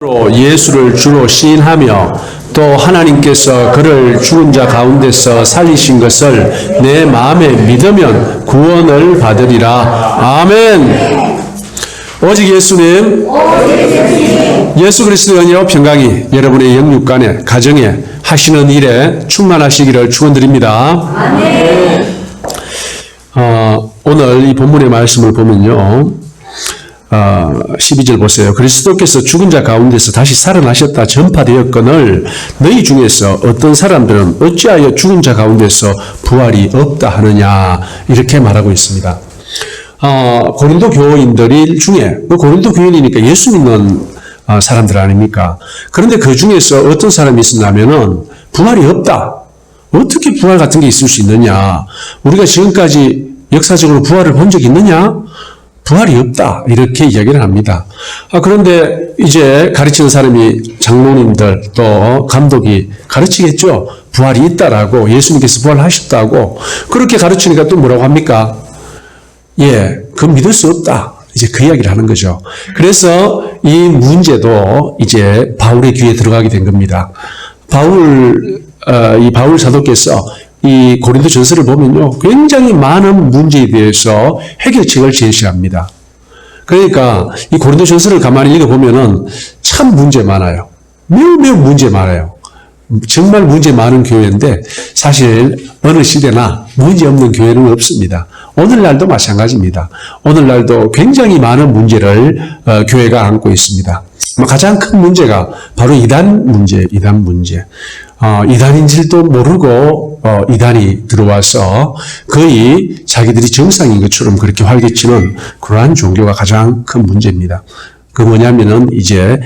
예수를 주로 시인하며 또 하나님께서 그를 죽은 자 가운데서 살리신 것을 내 마음에 믿으면 구원을 받으리라. 아멘. 오직 예수님, 예수 그리스도의 은혜와 평강이 여러분의 영육간에 가정에 하시는 일에 충만하시기를 축원드립니다. 아멘. 오늘 이 본문의 말씀을 보면요, 12절 보세요. 그리스도께서 죽은 자 가운데서 다시 살아나셨다 전파되었거늘 너희 중에서 어떤 사람들은 어찌하여 죽은 자 가운데서 부활이 없다 하느냐, 이렇게 말하고 있습니다. 고린도 교인들 중에, 고린도 교인이니까 예수 믿는 사람들 아닙니까? 그런데 그 중에서 어떤 사람이 있었냐면은 부활이 없다. 어떻게 부활 같은 게 있을 수 있느냐? 우리가 지금까지 역사적으로 부활을 본 적이 있느냐? 부활이 없다. 이렇게 이야기를 합니다. 그런데 이제 가르치는 사람이 장로님들 또 감독이 가르치겠죠. 부활이 있다라고, 예수님께서 부활하셨다고. 그렇게 가르치니까 또 뭐라고 합니까? 그건 믿을 수 없다. 이제 그 이야기를 하는 거죠. 그래서 이 문제도 이제 바울의 귀에 들어가게 된 겁니다. 이 바울 사도께서 이 고린도 전서를 보면요, 굉장히 많은 문제에 대해서 해결책을 제시합니다. 그러니까 이 고린도 전서를 가만히 읽어보면은 참 문제 많아요. 매우 문제 많아요. 정말 문제 많은 교회인데 사실 어느 시대나 문제 없는 교회는 없습니다. 오늘날도 마찬가지입니다. 오늘날도 굉장히 많은 문제를 교회가 안고 있습니다. 가장 큰 문제가 바로 이단 문제. 이단인지도 모르고 이단이 들어와서 거의 자기들이 정상인 것처럼 그렇게 활개치는 그러한 종교가 가장 큰 문제입니다. 그 뭐냐면은 이제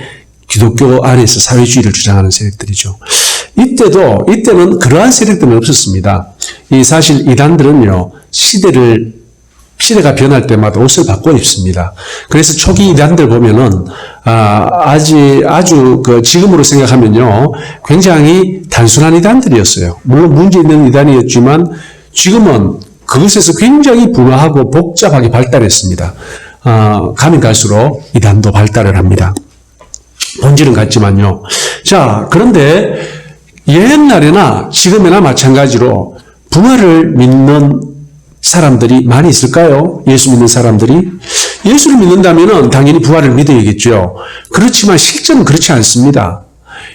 기독교 안에서 사회주의를 주장하는 세력들이죠. 이때는 그러한 세력들은 없었습니다. 사실 이단들은요, 시대가 변할 때마다 옷을 바꿔 입습니다. 그래서 초기 이단들 보면은, 아주 지금으로 생각하면요, 굉장히 단순한 이단들이었어요. 물론 문제 있는 이단이었지만, 지금은 그것에서 굉장히 분화하고 복잡하게 발달했습니다. 가면 갈수록 이단도 발달을 합니다. 본질은 같지만요. 자, 그런데 옛날에나 지금이나 마찬가지로 부활을 믿는 사람들이 많이 있을까요? 예수 믿는 사람들이? 예수를 믿는다면 당연히 부활을 믿어야겠죠. 그렇지만 실제는 그렇지 않습니다.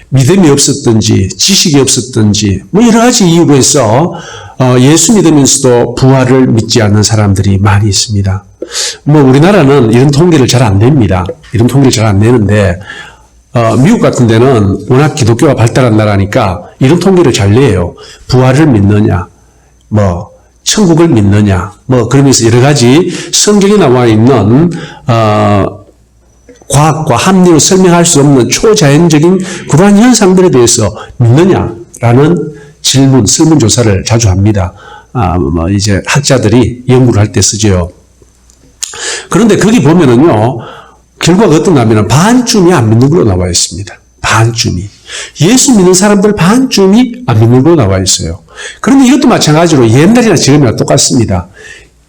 믿음이 없었든지 지식이 없었든지 여러 가지 이유로 해서 예수 믿으면서도 부활을 믿지 않는 사람들이 많이 있습니다. 우리나라는 이런 통계를 잘 안 냅니다. 이런 통계를 잘 안 내는데 미국 같은 데는 워낙 기독교가 발달한 나라니까 이런 통계를 잘 내요. 부활을 믿느냐, 천국을 믿느냐, 그러면서 여러 가지 성경에 나와 있는, 과학과 합리로 설명할 수 없는 초자연적인 그러한 현상들에 대해서 믿느냐라는 설문조사를 자주 합니다. 이제 학자들이 연구를 할 때 쓰죠. 그런데 거기 보면은요, 결과가 어떤가하면 반쯤이 안 믿는 걸로 나와 있습니다. 반쯤이. 예수 믿는 사람들 반쯤이 안 믿는 걸로 나와 있어요. 그런데 이것도 마찬가지로 옛날이나 지금이나 똑같습니다.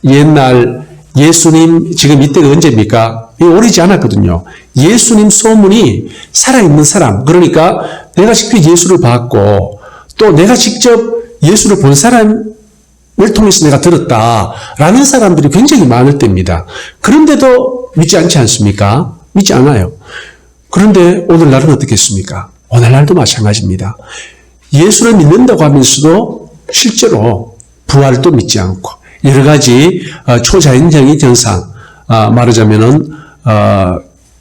옛날 예수님, 지금 이때가 언제입니까? 오래지 않았거든요. 예수님 소문이 살아있는 사람, 그러니까 내가 직접 예수를 봤고 또 내가 직접 예수를 본 사람을 통해서 내가 들었다라는 사람들이 굉장히 많을 때입니다. 그런데도 믿지 않지 않습니까? 믿지 않아요. 그런데 오늘날은 어떻겠습니까? 오늘날도 마찬가지입니다. 예수를 믿는다고 하면서도 실제로 부활도 믿지 않고 여러 가지 초자연적인 현상, 말하자면은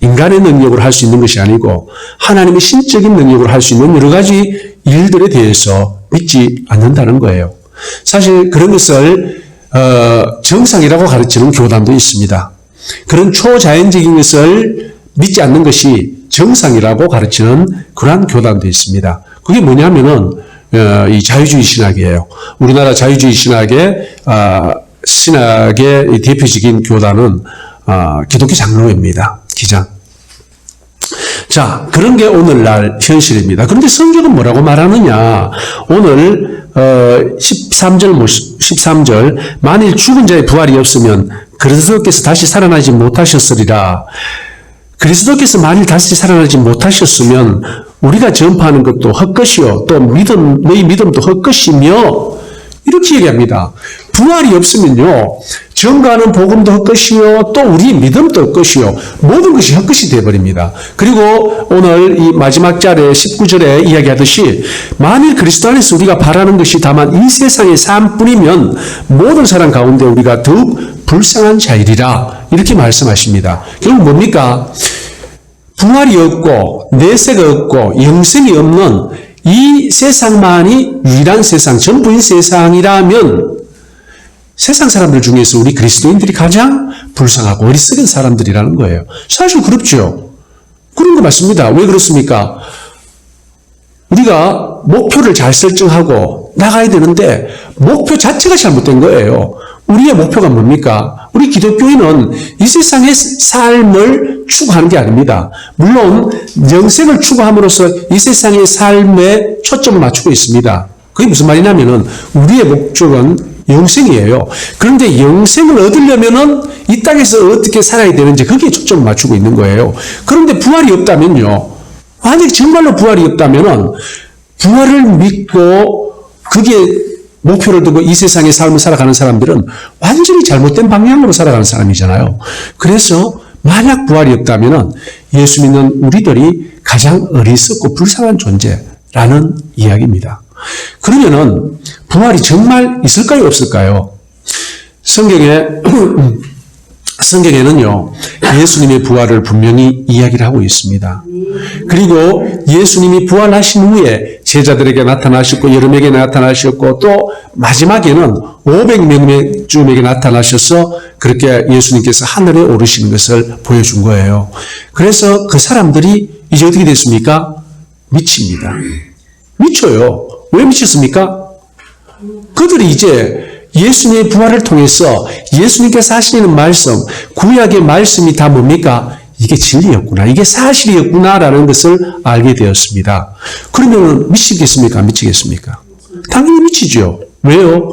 인간의 능력으로 할 수 있는 것이 아니고 하나님의 신적인 능력으로 할 수 있는 여러 가지 일들에 대해서 믿지 않는다는 거예요. 사실 그런 것을 정상이라고 가르치는 교단도 있습니다. 그런 초자연적인 것을 믿지 않는 것이 정상이라고 가르치는 그러한 교단도 있습니다. 그게 뭐냐면은 이 자유주의 신학이에요. 우리나라 자유주의 신학의 대표적인 교단은 기독교 장로회입니다. 기장. 자, 그런 게 오늘날 현실입니다. 그런데 성경은 뭐라고 말하느냐? 오늘 13절 만일 죽은 자의 부활이 없으면 그리스도께서 다시 살아나지 못하셨으리라. 그리스도께서 만일 다시 살아나지 못하셨으면 우리가 전파하는 것도 헛것이요 또 너희 믿음도 헛것이며 이렇게 얘기합니다. 부활이 없으면요 전가하는 복음도 헛것이요 또 우리의 믿음도 헛것이요 모든 것이 헛것이 되어버립니다. 그리고 오늘 이 마지막 절에 19절에 이야기하듯이 만일 그리스도 안에서 우리가 바라는 것이 다만 이 세상의 삶뿐이면 모든 사람 가운데 우리가 더욱 불쌍한 자이리라 이렇게 말씀하십니다. 결국 뭡니까? 부활이 없고 내세가 없고 영생이 없는 이 세상만이 유일한 세상, 전부인 세상이라면 세상 사람들 중에서 우리 그리스도인들이 가장 불쌍하고 어리석은 사람들이라는 거예요. 사실 그렇죠. 그런 거 맞습니다. 왜 그렇습니까? 우리가 목표를 잘 설정하고 나가야 되는데 목표 자체가 잘못된 거예요. 우리의 목표가 뭡니까? 우리 기독교인은 이 세상의 삶을 추구하는 게 아닙니다. 물론 영생을 추구함으로써 이 세상의 삶에 초점을 맞추고 있습니다. 그게 무슨 말이냐면은 우리의 목적은 영생이에요. 그런데 영생을 얻으려면은 이 땅에서 어떻게 살아야 되는지 거기에 초점을 맞추고 있는 거예요. 그런데 부활이 없다면요. 만약 정말로 부활이 없다면은 부활을 믿고 그게 목표를 두고 이 세상의 삶을 살아가는 사람들은 완전히 잘못된 방향으로 살아가는 사람이잖아요. 그래서 만약 부활이 없다면 예수 믿는 우리들이 가장 어리석고 불쌍한 존재라는 이야기입니다. 그러면은 부활이 정말 있을까요? 없을까요? 성경에는요, 예수님의 부활을 분명히 이야기를 하고 있습니다. 그리고 예수님이 부활하신 후에 제자들에게 나타나셨고, 여러분에게 나타나셨고, 또 마지막에는 500명쯤에게 나타나셔서 그렇게 예수님께서 하늘에 오르시는 것을 보여준 거예요. 그래서 그 사람들이 이제 어떻게 됐습니까? 미칩니다. 미쳐요. 왜 미쳤습니까? 그들이 이제 예수님의 부활을 통해서 예수님께서 하시는 말씀, 구약의 말씀이 다 뭡니까? 이게 진리였구나. 이게 사실이었구나라는 것을 알게 되었습니다. 그러면 미치겠습니까? 안 미치겠습니까? 당연히 미치죠. 왜요?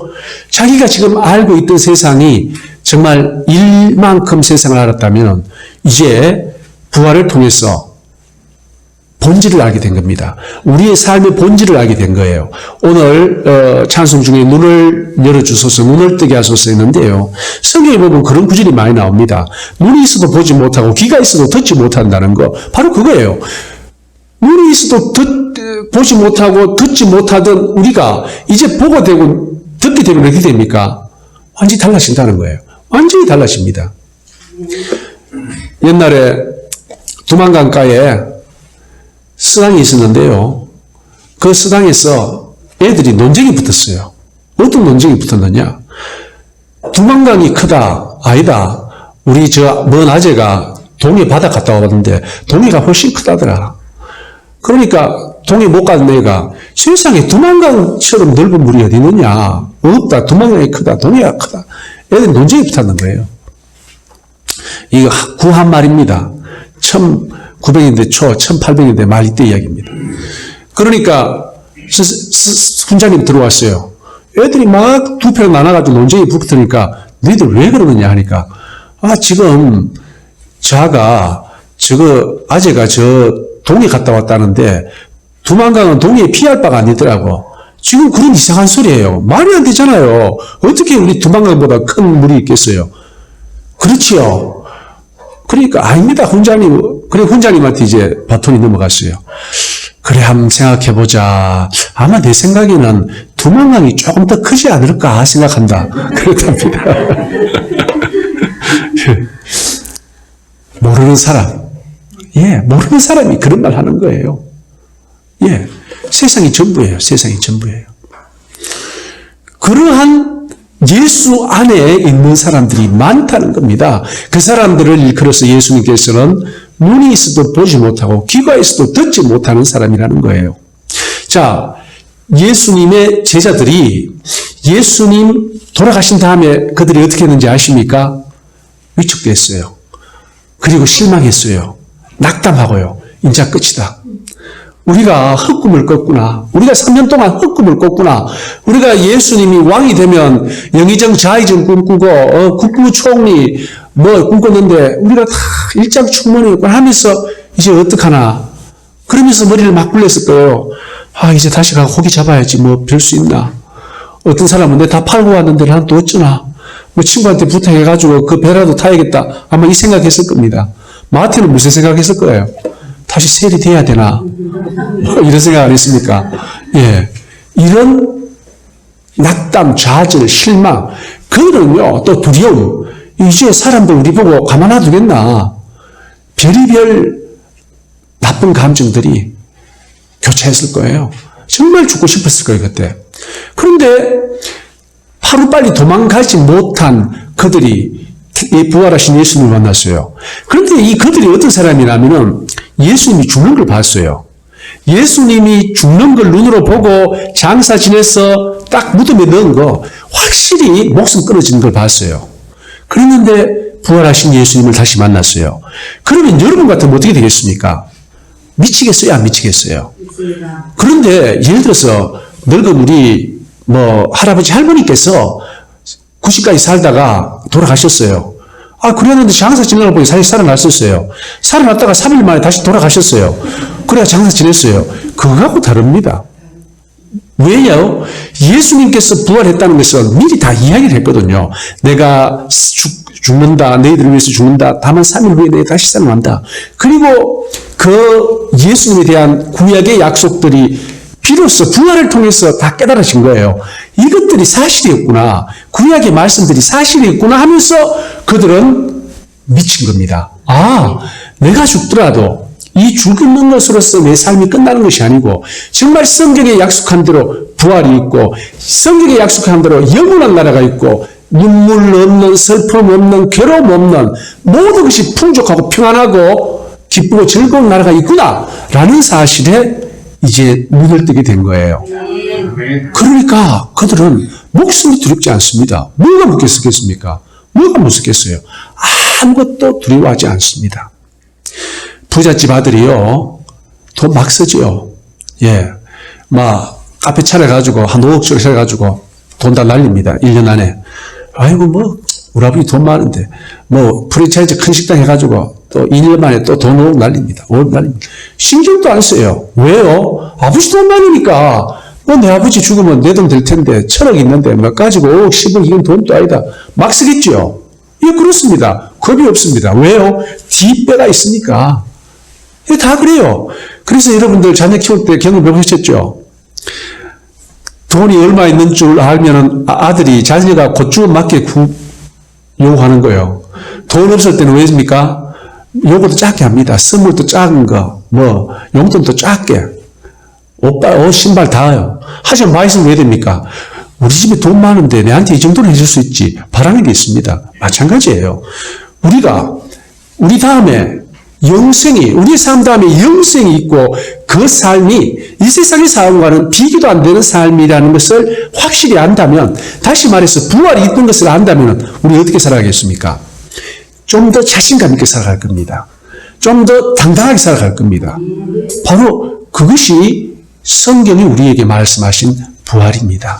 자기가 지금 알고 있던 세상이 정말 일만큼 세상을 알았다면 이제 부활을 통해서 본질을 알게 된 겁니다. 우리의 삶의 본질을 알게 된 거예요. 오늘 찬송 중에 눈을 열어주소서, 눈을 뜨게 하소서 했는데요. 성경에 보면 그런 구절이 많이 나옵니다. 눈이 있어도 보지 못하고 귀가 있어도 듣지 못한다는 거 바로 그거예요. 눈이 있어도 보지 못하고 듣지 못하던 우리가 이제 보고 되고 듣게 되면 어떻게 됩니까? 완전히 달라진다는 거예요. 완전히 달라집니다. 옛날에 두만강가에 서당이 있었는데요. 그 서당에서 애들이 논쟁이 붙었어요. 어떤 논쟁이 붙었느냐? 두만강이 크다. 아니다. 우리 먼 아재가 동해 바다 갔다 와봤는데 동해가 훨씬 크다더라. 그러니까 동해 못 가는 애가 세상에 두만강처럼 넓은 물이 어디 있느냐? 없다. 두만강이 크다. 동해가 크다. 애들이 논쟁이 붙었는 거예요. 이거 구한 말입니다. 1900년대 초, 1800년대 말 이때 이야기입니다. 그러니까 훈장님 들어왔어요. 애들이 막 두 편 나눠가지고 논쟁이 붙으니까 너희들 왜 그러느냐 하니까 지금 아재가 동해 갔다 왔다는데 두만강은 동해에 피할 바가 아니더라고. 지금 그런 이상한 소리예요. 말이 안 되잖아요. 어떻게 우리 두만강보다 큰 물이 있겠어요? 그렇지요. 그러니까 아닙니다. 훈장님한테 이제 바톤이 넘어갔어요. 그래 한번 생각해보자. 아마 내 생각에는 두만강이 조금 더 크지 않을까 생각한다. 그렇답니다. 모르는 사람. 모르는 사람이 그런 말 하는 거예요. 세상이 전부예요. 세상이 전부예요. 그러한 예수 안에 있는 사람들이 많다는 겁니다. 그 사람들을 일컬어서 예수님께서는 눈이 있어도 보지 못하고 귀가 있어도 듣지 못하는 사람이라는 거예요. 자, 예수님의 제자들이 예수님 돌아가신 다음에 그들이 어떻게 했는지 아십니까? 위축됐어요. 그리고 실망했어요. 낙담하고요. 이제 끝이다. 우리가 헛꿈을 꿨구나. 우리가 3년 동안 헛꿈을 꿨구나. 우리가 예수님이 왕이 되면 영의정 좌의정 꿈꾸고 국무총리 꿈꿨는데 우리가 다 일장충만이었구나 하면서 이제 어떡하나. 그러면서 머리를 막 굴렸을 거예요. 이제 다시 가서 고기 잡아야지. 별 수 있나. 어떤 사람은 내가 다 팔고 왔는데 난 또 어쩌나. 친구한테 부탁해가지고 그 배라도 타야겠다. 아마 이 생각했을 겁니다. 마틴은 무슨 생각했을 거예요? 다시 세일이 돼야 되나? 이런 생각 안 했습니까? 예. 이런 낙담, 좌절, 실망, 그거는요, 또 두려움. 이제 사람들 우리 보고 가만 놔두겠나? 별의별 나쁜 감정들이 교차했을 거예요. 정말 죽고 싶었을 거예요, 그때. 그런데 하루빨리 도망가지 못한 그들이 부활하신 예수님을 만났어요. 그런데 이 그들이 어떤 사람이냐면은 예수님이 죽는 걸 봤어요. 예수님이 죽는 걸 눈으로 보고 장사 지내서 딱 무덤에 넣은 거 확실히 목숨 끊어지는 걸 봤어요. 그랬는데 부활하신 예수님을 다시 만났어요. 그러면 여러분 같으면 어떻게 되겠습니까? 미치겠어요? 안 미치겠어요? 그런데 예를 들어서 늙은 우리 할아버지 할머니께서 90까지 살다가 돌아가셨어요. 그랬는데 장사 지내고 보니 사실 살아났었어요. 살아났다가 3일 만에 다시 돌아가셨어요. 그래야 장사 지냈어요. 그거하고 다릅니다. 왜요? 예수님께서 부활했다는 것은 미리 다 이야기를 했거든요. 내가 죽는다. 너희들을 위해서 죽는다. 다만 3일 후에 내가 다시 살아난다. 그리고 그 예수님에 대한 구약의 약속들이 비로소 부활을 통해서 다 깨달아진 거예요. 이것들이 사실이었구나. 구약의 말씀들이 사실이었구나 하면서 그들은 미친 겁니다. 내가 죽더라도 이 죽는 것으로서 내 삶이 끝나는 것이 아니고 정말 성경에 약속한 대로 부활이 있고 성경에 약속한 대로 영원한 나라가 있고 눈물 없는 슬픔 없는 괴로움 없는 모든 것이 풍족하고 평안하고 기쁘고 즐거운 나라가 있구나 라는 사실에 이제 눈을 뜨게 된 거예요. 그러니까 그들은 목숨이 두렵지 않습니다. 뭐가 무섭겠습니까? 뭐가 무섭겠어요? 아무것도 두려워하지 않습니다. 부잣집 아들이요, 돈 막 쓰지요. 예. 카페 차려가지고, 한 5억짜리 차려가지고, 돈 다 날립니다. 1년 안에. 우리 아버지 돈 많은데, 프랜차이즈 큰 식당 해가지고, 또 2년 만에 또 돈 5억 날립니다. 5억 날립니다. 신경도 안 써요. 왜요? 아버지 돈 많으니까, 내 아버지 죽으면 내 돈 될 텐데, 1,000억 있는데, 가지고 5억, 10억, 이건 돈도 아니다. 막 쓰겠죠. 예, 그렇습니다. 겁이 없습니다. 왜요? 뒷배가 있으니까. 예, 다 그래요. 그래서 여러분들 자녀 키울 때 경험해보셨죠? 돈이 얼마 있는 줄 알면은 아들이 자녀가 곧 죽음 맞게 요구하는 거예요. 돈 없을 때는 왜입니까? 요구도 작게 합니다. 선물도 작은 거, 용돈도 작게. 옷, 신발 다요. 하지만 많이 있으면 왜 됩니까? 우리 집에 돈 많은데 내한테 이 정도는 해줄 수 있지. 바라는 게 있습니다. 마찬가지예요. 우리 다음에 우리의 삶 다음에 영생이 있고 그 삶이 이 세상의 삶과는 비교도 안 되는 삶이라는 것을 확실히 안다면, 다시 말해서 부활이 있는 것을 안다면 우리 어떻게 살아가겠습니까? 좀 더 자신감 있게 살아갈 겁니다. 좀 더 당당하게 살아갈 겁니다. 바로 그것이 성경이 우리에게 말씀하신 부활입니다.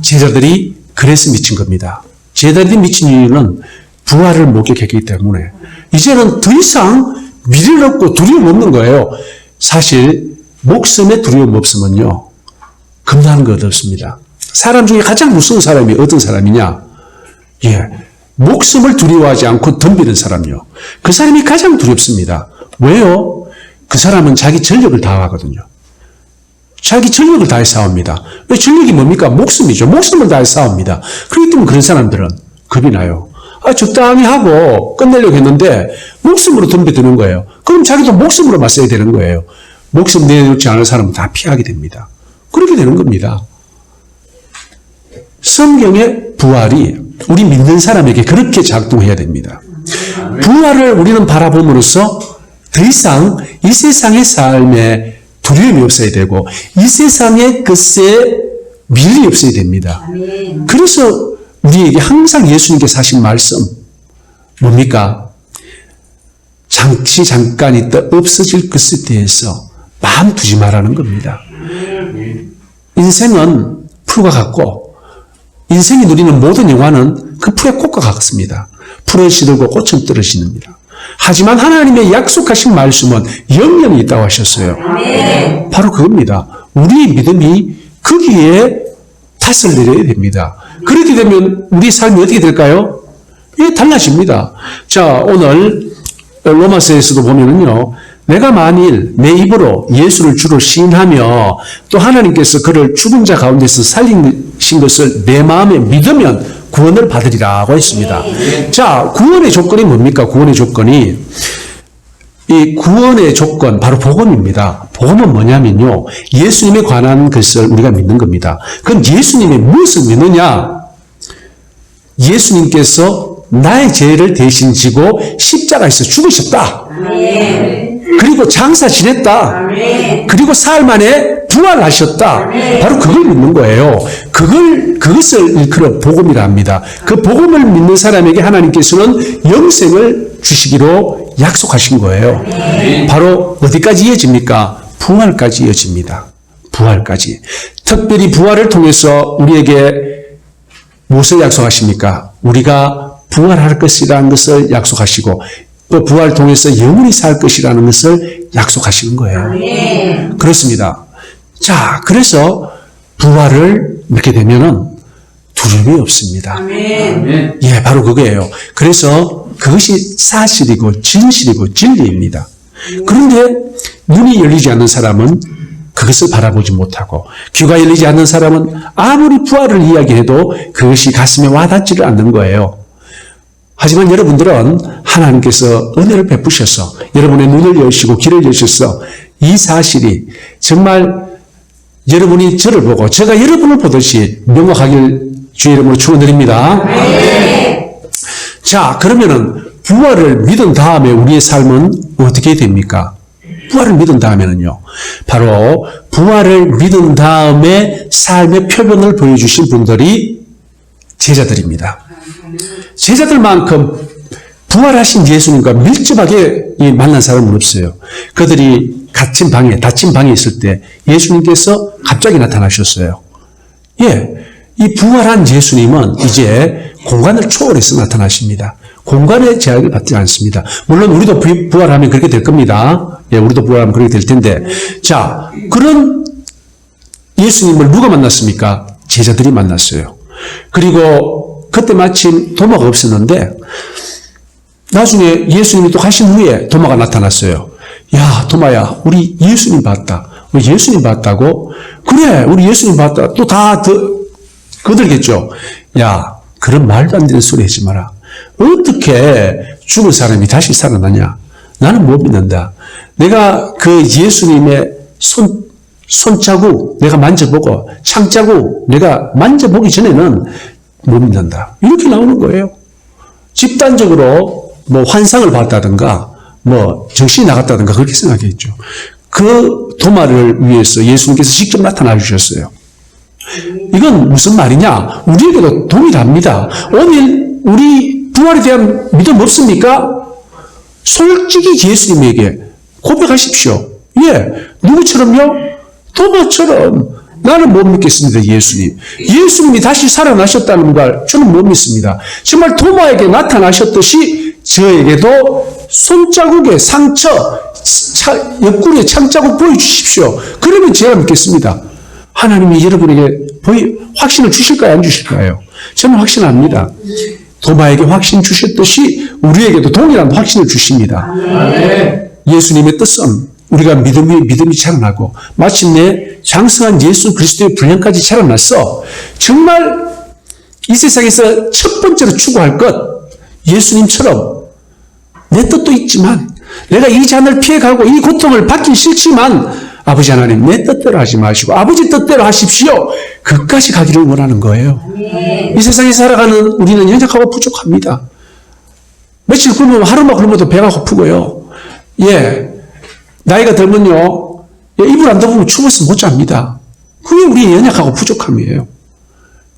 제자들이 그래서 미친 겁니다. 제자들이 미친 이유는 부활을 목격했기 때문에 이제는 더 이상 미련 없고 두려움 없는 거예요. 사실 목숨에 두려움 없으면요, 겁나는 것 없습니다. 사람 중에 가장 무서운 사람이 어떤 사람이냐? 목숨을 두려워하지 않고 덤비는 사람이요. 그 사람이 가장 두렵습니다. 왜요? 그 사람은 자기 전력을 다하거든요. 자기 전력을 다해 싸웁니다. 왜 전력이 뭡니까? 목숨이죠. 목숨을 다해 싸웁니다. 그렇기 때문에 그런 사람들은 겁이 나요. 적당히 하고 끝내려고 했는데 목숨으로 덤벼드는 거예요. 그럼 자기도 목숨으로만 써야 되는 거예요. 목숨 내놓지 않을 사람은 다 피하게 됩니다. 그렇게 되는 겁니다. 성경의 부활이 우리 믿는 사람에게 그렇게 작동해야 됩니다. 부활을 우리는 바라봄으로써 더 이상 이 세상의 삶에 두려움이 없어야 되고 이 세상의 것에 미련이 없어야 됩니다. 그래서 우리에게 항상 예수님께서 하신 말씀 뭡니까? 잠시 잠깐 있다 없어질 것에 대해서 마음 두지 말라는 겁니다. 인생은 풀과 같고 인생이 누리는 모든 영화는 그 풀의 꽃과 같습니다. 풀은 시들고 꽃은 떨어집니다. 하지만 하나님의 약속하신 말씀은 영영이 있다고 하셨어요. 바로 그겁니다. 우리의 믿음이 거기에 탓을 내려야 됩니다. 그렇게 되면 우리 삶이 어떻게 될까요? 예, 달라집니다. 자, 오늘 로마서에서도 보면은요, 내가 만일 내 입으로 예수를 주로 시인하며 또 하나님께서 그를 죽은 자 가운데서 살리신 것을 내 마음에 믿으면 구원을 받으리라고 했습니다. 자, 구원의 조건이 뭡니까? 구원의 조건이 이 구원의 조건 바로 복음입니다. 복음은 뭐냐면요, 예수님에 관한 것을 우리가 믿는 겁니다. 그럼 예수님이 무엇을 믿느냐? 예수님께서 나의 죄를 대신 지고 십자가에서 죽으셨다. 그리고 장사 지냈다. 그리고 사흘 만에 부활하셨다. 바로 그걸 믿는 거예요. 그것을 일컬어 복음이라 합니다. 그 복음을 믿는 사람에게 하나님께서는 영생을 주시기로 약속하신 거예요. 바로 어디까지 이어집니까? 부활까지 이어집니다. 부활까지. 특별히 부활을 통해서 우리에게 무엇을 약속하십니까? 우리가 부활할 것이라는 것을 약속하시고 또 부활을 통해서 영원히 살 것이라는 것을 약속하시는 거예요. 그렇습니다. 자, 그래서 부활을 믿게 되면은 두려움이 없습니다. 예, 바로 그거예요. 그래서 그것이 사실이고 진실이고 진리입니다. 그런데 눈이 열리지 않는 사람은 그것을 바라보지 못하고 귀가 열리지 않는 사람은 아무리 부활을 이야기해도 그것이 가슴에 와닿지를 않는 거예요. 하지만 여러분들은 하나님께서 은혜를 베푸셔서 여러분의 눈을 여시고 귀를 여셔서 이 사실이 정말 여러분이 저를 보고 제가 여러분을 보듯이 명확하길 주의 이름으로 축원드립니다. 자, 그러면은 부활을 믿은 다음에 우리의 삶은 어떻게 됩니까? 부활을 믿은 다음에는요, 바로 부활을 믿은 다음에 삶의 표본을 보여주신 분들이 제자들입니다. 제자들만큼 부활하신 예수님과 밀접하게 만난 사람은 없어요. 그들이 닫힌 방에 있을 때 예수님께서 갑자기 나타나셨어요. 예, 이 부활한 예수님은 이제 공간을 초월해서 나타나십니다. 공간의 제약을 받지 않습니다. 물론 우리도 부활하면 그렇게 될 겁니다. 예, 우리도 부활하면 그렇게 될 텐데. 자, 그런 예수님을 누가 만났습니까? 제자들이 만났어요. 그리고 그때 마침 도마가 없었는데 나중에 예수님이 또 가신 후에 도마가 나타났어요. 야, 도마야, 우리 예수님 봤다. 우리 예수님 봤다고? 그래, 우리 예수님 봤다. 또 다 거들겠죠. 야, 그런 말도 안 되는 소리 하지 마라. 어떻게 죽은 사람이 다시 살아나냐? 나는 못 믿는다. 내가 그 예수님의 손자국 내가 만져보고 창자국 내가 만져보기 전에는 못 믿는다. 이렇게 나오는 거예요. 집단적으로 뭐 환상을 봤다든가 뭐 정신이 나갔다든가 그렇게 생각했죠. 그 도마를 위해서 예수님께서 직접 나타나 주셨어요. 이건 무슨 말이냐? 우리에게도 동일합니다. 오늘 우리 부활에 대한 믿음 없습니까? 솔직히 예수님에게 고백하십시오. 예, 누구처럼요? 도마처럼. 나는 못 믿겠습니다, 예수님. 예수님이 다시 살아나셨다는 걸 저는 못 믿습니다. 정말 도마에게 나타나셨듯이 저에게도 손자국의 상처, 옆구리에 창자국 보여주십시오. 그러면 제가 믿겠습니다. 하나님이 여러분에게 확신을 주실까요? 안 주실까요? 저는 확신합니다. 도마에게 확신 주셨듯이 우리에게도 동일한 확신을 주십니다. 예수님의 뜻은 우리가 믿음이 자라나고 마침내 장성한 예수 그리스도의 분량까지 자라나서 정말 이 세상에서 첫 번째로 추구할 것, 예수님처럼 내 뜻도 있지만 내가 이 잔을 피해가고 이 고통을 받긴 싫지만 아버지 하나님 내 뜻대로 하지 마시고 아버지 뜻대로 하십시오. 그까지 가기를 원하는 거예요. 이 세상에 살아가는 우리는 연약하고 부족합니다. 며칠 굶으면 하루만 굶어도 배가 고프고요. 예, 나이가 들면요, 이불 안 덮으면 추워서 못 잡니다. 그게 우리의 연약하고 부족함이에요.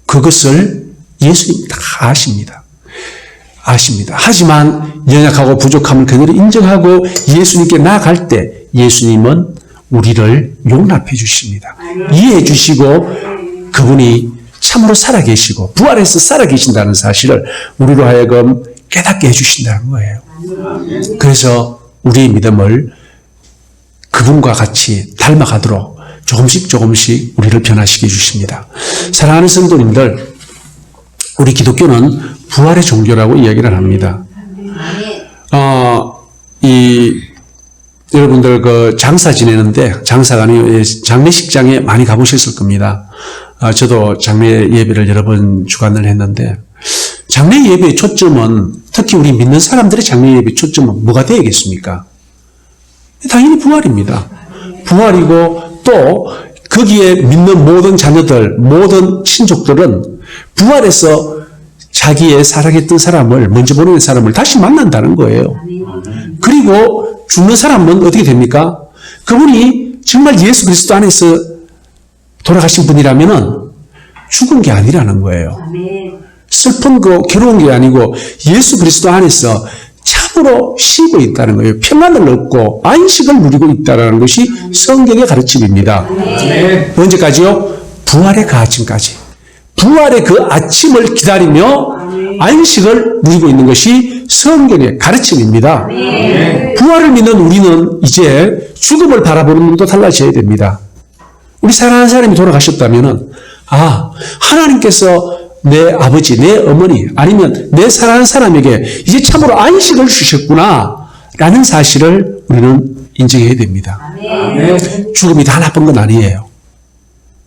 그것을 예수님 다 아십니다. 하지만 연약하고 부족함을 그대로 인정하고 예수님께 나아갈 때 예수님은 우리를 용납해 주십니다. 이해해 주시고 그분이 참으로 살아계시고 부활해서 살아계신다는 사실을 우리로 하여금 깨닫게 해주신다는 거예요. 그래서 우리의 믿음을 그분과 같이 닮아가도록 조금씩 우리를 변화시켜 주십니다. 사랑하는 성도님들, 우리 기독교는 부활의 종교라고 이야기를 합니다. 여러분들 장사 지내는데 장사가 아니고 장례식장에 많이 가보셨을 겁니다. 저도 장례 예배를 여러 번 주관을 했는데 장례 예배의 초점은 특히 우리 믿는 사람들의 장례 예배의 초점은 뭐가 되겠습니까? 당연히 부활입니다. 부활이고 또 거기에 믿는 모든 자녀들, 모든 친족들은 부활해서 자기의 사랑했던 사람을, 먼저 보내는 사람을 다시 만난다는 거예요. 그리고 죽는 사람은 어떻게 됩니까? 그분이 정말 예수 그리스도 안에서 돌아가신 분이라면은 죽은 게 아니라는 거예요. 슬픈 거, 괴로운 게 아니고 예수 그리스도 안에서 참으로 쉬고 있다는 거예요. 평안을 얻고 안식을 누리고 있다는 것이 성경의 가르침입니다. 언제까지요? 부활의 그 아침까지. 부활의 그 아침을 기다리며 안식을 누리고 있는 것이 성경의 가르침입니다. 부활을 믿는 우리는 이제 죽음을 바라보는 눈도 달라져야 됩니다. 우리 사랑하는 사람이 돌아가셨다면은, 하나님께서 내 아버지, 내 어머니, 아니면 내 사랑하는 사람에게 이제 참으로 안식을 주셨구나, 라는 사실을 우리는 인정해야 됩니다. 죽음이 다 나쁜 건 아니에요.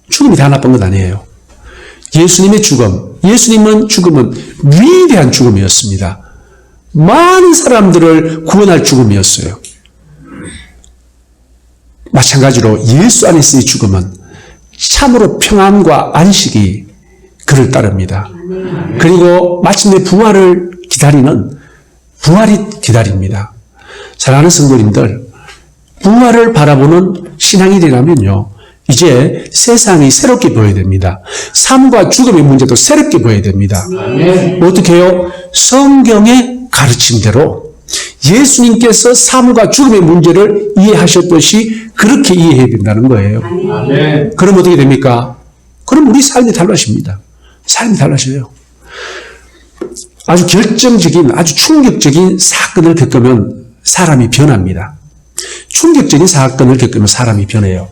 죽음이 다 나쁜 건 아니에요. 예수님의 예수님은 죽음은 위대한 죽음이었습니다. 많은 사람들을 구원할 죽음이었어요. 마찬가지로 예수 안에서의 죽음은 참으로 평안과 안식이 그를 따릅니다. 그리고 마침내 부활이 기다립니다. 사랑하는 성도님들, 부활을 바라보는 신앙이 되려면요, 이제 세상이 새롭게 보여야 됩니다. 삶과 죽음의 문제도 새롭게 보여야 됩니다. 어떻게 해요? 성경의 가르침대로 예수님께서 삶과 죽음의 문제를 이해하셨듯이 그렇게 이해해야 된다는 거예요. 그럼 어떻게 됩니까? 그럼 우리 삶이 달라집니다. 삶이 달라져요. 아주 결정적인, 아주 충격적인 사건을 겪으면 사람이 변합니다. 충격적인 사건을 겪으면 사람이 변해요.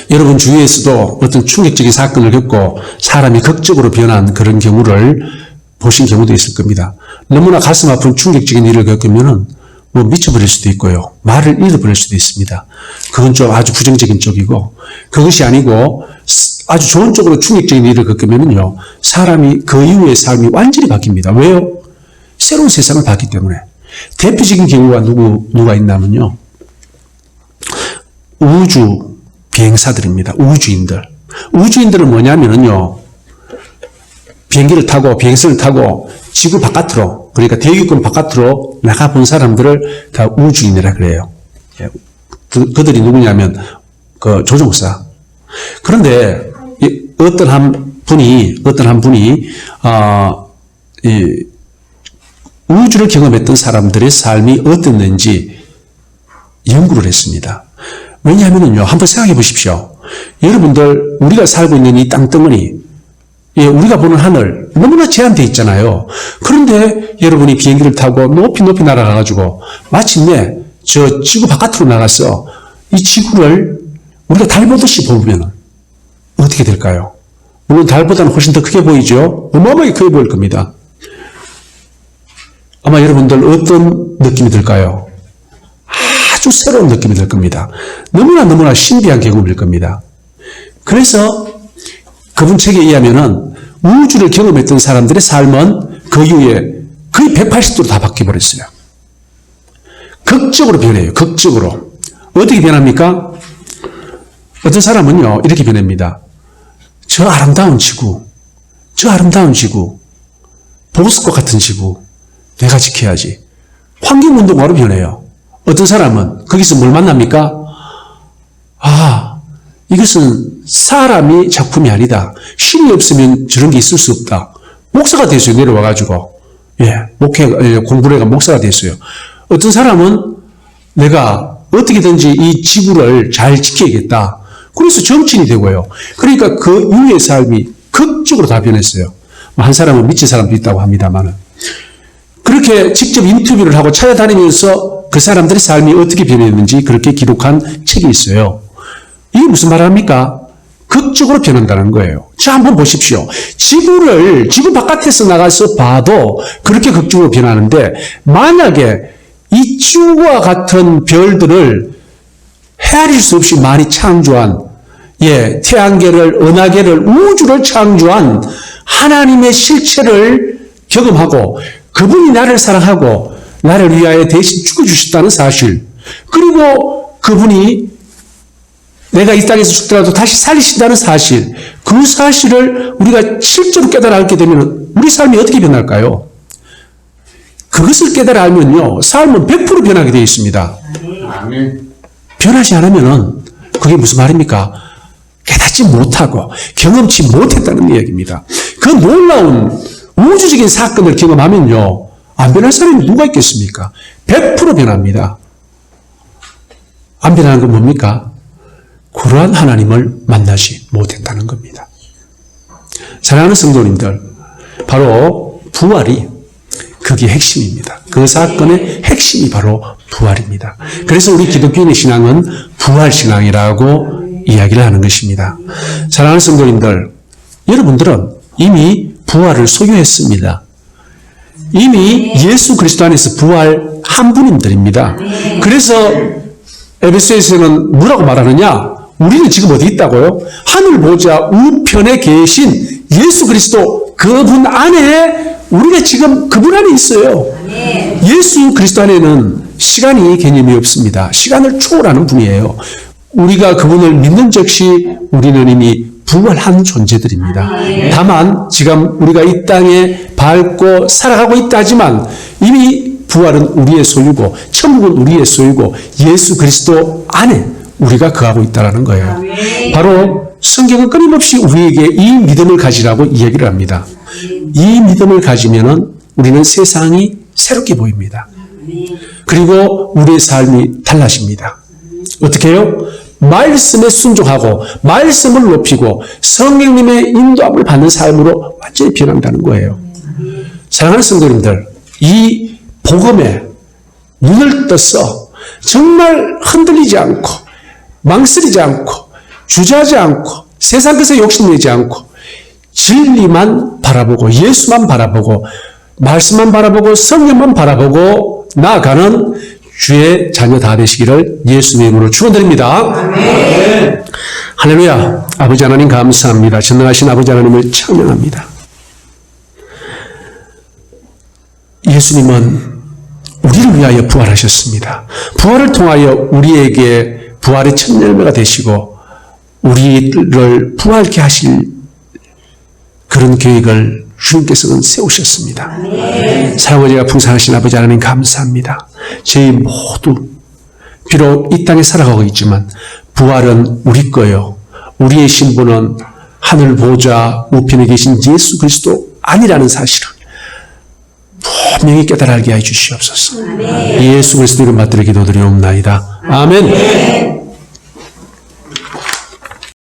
여러분 주위에서도 어떤 충격적인 사건을 겪고 사람이 극적으로 변한 그런 경우를 보신 경우도 있을 겁니다. 너무나 가슴 아픈 충격적인 일을 겪으면은 미쳐버릴 수도 있고요. 말을 잃어버릴 수도 있습니다. 그건 좀 아주 부정적인 쪽이고, 그것이 아니고 아주 좋은 쪽으로 충격적인 일을 겪으면은요, 사람이 그 이후의 삶이 완전히 바뀝니다. 왜요? 새로운 세상을 봤기 때문에. 대표적인 경우가 누가 있냐면요, 우주 비행사들입니다. 우주인들. 우주인들은 뭐냐면은요, 비행기를 타고 비행선을 타고 지구 바깥으로, 그러니까 대기권 바깥으로 나가본 사람들을 다 우주인이라 그래요. 그들이 누구냐면 조종사. 그런데 어떤 한 분이 우주를 경험했던 사람들의 삶이 어땠는지 연구를 했습니다. 왜냐하면요, 한번 생각해 보십시오. 여러분들, 우리가 살고 있는 이 땅덩어리, 우리가 보는 하늘, 너무나 제한되어 있잖아요. 그런데 여러분이 비행기를 타고 높이 날아가가지고 마침내 저 지구 바깥으로 나가서 이 지구를 우리가 달 보듯이 보면 어떻게 될까요? 물론 달보다는 훨씬 더 크게 보이죠? 어마어마하게 크게 보일 겁니다. 아마 여러분들 어떤 느낌이 들까요? 아주 새로운 느낌이 들 겁니다. 너무나 신비한 경험일 겁니다. 그래서 그분 책에 의하면은 우주를 경험했던 사람들의 삶은 그 이후에 거의 180도로 다 바뀌어버렸어요. 극적으로 변해요. 극적으로. 어떻게 변합니까? 어떤 사람은요, 이렇게 변합니다. 저 아름다운 지구, 보스꽃 같은 지구, 내가 지켜야지. 환경운동가로 변해요. 어떤 사람은 거기서 뭘 만납니까? 이것은 사람이 작품이 아니다. 신이 없으면 저런 게 있을 수 없다. 목사가 됐어요. 내려와가지고. 공부를 해가 목사가 됐어요. 어떤 사람은 내가 어떻게든지 이 지구를 잘 지켜야겠다. 그래서 정치인이 되고요. 그러니까 그 이후의 삶이 극적으로 다 변했어요. 한 사람은 미친 사람도 있다고 합니다만은. 그렇게 직접 인터뷰를 하고 찾아다니면서 그 사람들의 삶이 어떻게 변했는지 그렇게 기록한 책이 있어요. 이게 무슨 말합니까? 극적으로 변한다는 거예요. 자, 한번 보십시오. 지구 바깥에서 나가서 봐도 그렇게 극적으로 변하는데, 만약에 이 지구와 같은 별들을 헤아릴 수 없이 많이 창조한, 태양계를, 은하계를, 우주를 창조한 하나님의 실체를 경험하고, 그분이 나를 사랑하고, 나를 위하여 대신 죽어주셨다는 사실, 그리고 그분이 내가 이 땅에서 죽더라도 다시 살리신다는 사실, 그 사실을 우리가 실제로 깨달아 알게 되면 우리 삶이 어떻게 변할까요? 그것을 깨달아 알면요, 삶은 100% 변하게 되어 있습니다. 변하지 않으면 그게 무슨 말입니까? 깨닫지 못하고 경험치 못했다는 이야기입니다. 그 놀라운 우주적인 사건을 경험하면요, 안 변할 사람이 누가 있겠습니까? 100% 변합니다. 안 변하는 건 뭡니까? 그러한 하나님을 만나지 못했다는 겁니다. 사랑하는 성도님들, 바로 부활이 그게 핵심입니다. 그 사건의 핵심이 바로 부활입니다. 그래서 우리 기독교인의 신앙은 부활신앙이라고 이야기를 하는 것입니다. 사랑하는 성도님들, 여러분들은 이미 부활을 소유했습니다. 이미 예수 그리스도 안에서 부활한 분들입니다. 그래서 에베소에서는 뭐라고 말하느냐? 우리는 지금 어디 있다고요? 하늘 보좌 우편에 계신 예수 그리스도 그분 안에 우리가 지금 그분 안에 있어요. 예수 그리스도 안에는 시간이 개념이 없습니다. 시간을 초월하는 분이에요. 우리가 그분을 믿는 즉시 우리는 이미 부활한 존재들입니다. 다만 지금 우리가 이 땅에 밟고 살아가고 있다지만 이미 부활은 우리의 소유고 천국은 우리의 소유고 예수 그리스도 안에 우리가 거하고 있다는 거예요. 바로 성경은 끊임없이 우리에게 이 믿음을 가지라고 이야기를 합니다. 이 믿음을 가지면은 우리는 세상이 새롭게 보입니다. 그리고 우리의 삶이 달라집니다. 어떻게 해요? 말씀에 순종하고 말씀을 높이고 성령님의 인도함을 받는 삶으로 완전히 변한다는 거예요. 사랑하는 성도님들, 이 복음에 눈을 떠서 정말 흔들리지 않고 망설이지 않고 주저하지 않고 세상 것에 욕심내지 않고 진리만 바라보고 예수만 바라보고 말씀만 바라보고 성령만 바라보고 나아가는 주의 자녀 다 되시기를 예수님의 이름으로 축원드립니다. 아멘. 할렐루야. 아버지 하나님 감사합니다. 전능하신 아버지 하나님을 찬양합니다. 예수님은 우리를 위하여 부활하셨습니다. 부활을 통하여 우리에게 부활의 첫 열매가 되시고 우리를 부활케 하실 그런 계획을 주님께서는 세우셨습니다. 사랑과 제가 풍성하신 아버지 하나님 감사합니다. 저희 모두 비록 이 땅에 살아가고 있지만 부활은 우리 거요. 우리의 신분은 하늘 보좌 우편에 계신 예수 그리스도 아니라는 사실을 분명히 깨달아 알게 해 주시옵소서. 예수 그리스도 이름 받들어 기도드리옵나이다. 아멘.